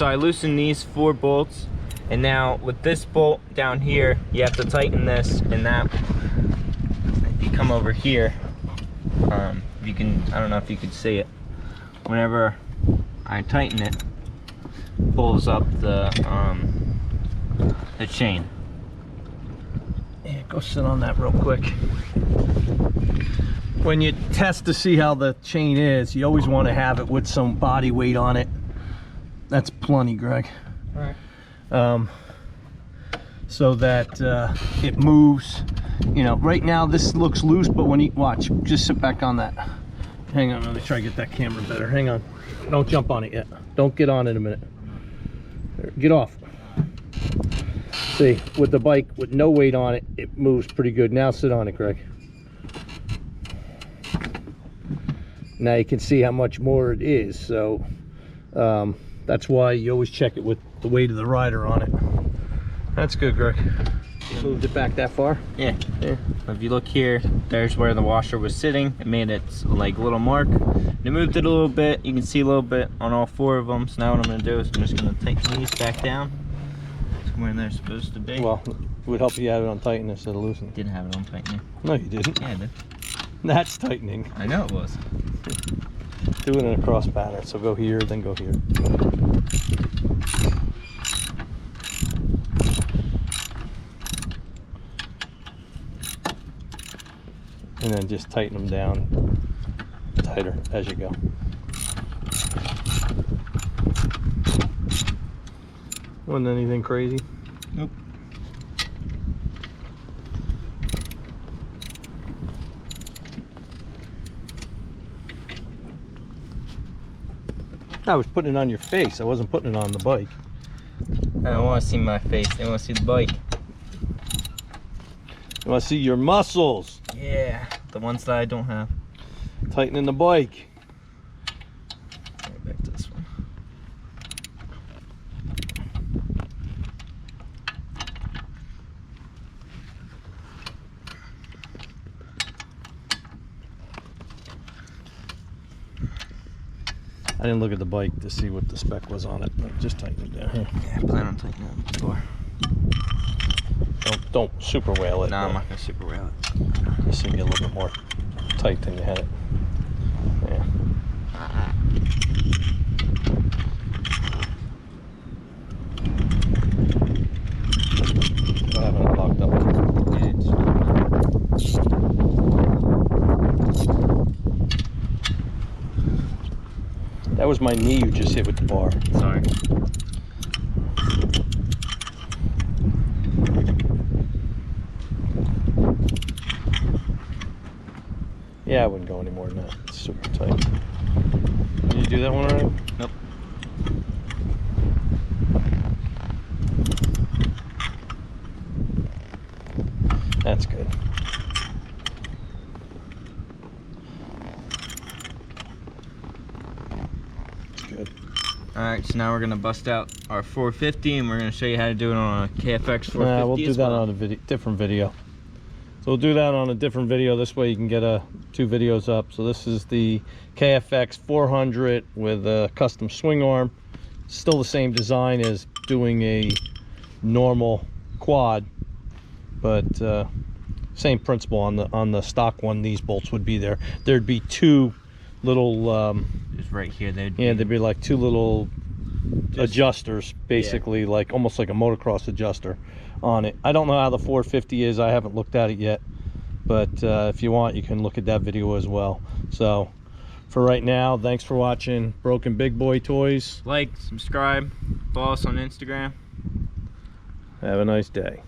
so I loosened these 4 bolts, and now with this bolt down here, you have to tighten this, and that, if you come over here, you can, I don't know if you could see it, whenever I tighten it, pulls up the chain. Yeah, go sit on that real quick. When you test to see how the chain is, you always want to have it with some body weight on it. That's plenty, Greg. All right. So that it moves. You know, right now this looks loose, but when you watch, just sit back on that. Hang on, let me try to get that camera better. Hang on. Don't jump on it yet. Don't get on it a minute. Get off. See, with the bike with no weight on it, it moves pretty good. Now sit on it, Greg. Now you can see how much more it is. So that's why you always check it with the weight of the rider on it. That's good, Greg. You moved it back that far? Yeah. If you look here, there's where the washer was sitting. It made its like little mark. And I moved it a little bit. You can see a little bit on all 4 of them. So now what I'm going to do is I'm just going to tighten these back down. It's where they're supposed to be. Well, it would help you have it on tighten instead of loosen. Didn't have it on tightening. No, you didn't. Yeah, I did. That's tightening. I know it was. Do it in a cross pattern. So go here, then go here. And then just tighten them down tighter as you go. Wasn't anything crazy? Nope. I was putting it on your face. I wasn't putting it on the bike. I don't want to see my face. They want to see the bike. You want to see your muscles. Yeah, the ones that I don't have. Tightening the bike. Right back to this one. I didn't look at the bike to see what the spec was on it, but just tighten it down here. Yeah, I plan on tightening it before. Don't super whale it. No, I'm not gonna super whale it. It should be a little bit more tight than you had it. Yeah. I haven't it locked up. That was my knee you just hit with the bar. Sorry. Yeah, I wouldn't go any more than that. It's super tight. Did you do that one already? Nope. That's good. That's good. Alright, so now we're gonna bust out our 450 and we're gonna show you how to do it on a KFX 450. Nah, we'll do that on a different video. So we'll do that on a different video. This way you can get 2 videos up. So this is the KFX 400 with a custom swing arm. Still the same design as doing a normal quad, but same principle on the stock one. These bolts would be there. There'd be 2 little just right here. There'd be like 2 little adjusters, basically, like almost like a motocross adjuster on it. I don't know how the 450 is. I haven't looked at it yet, but if you want, you can look at that video as well. So for right now, thanks for watching Broken Big Boy Toys. like, subscribe, follow us on Instagram. Have a nice day.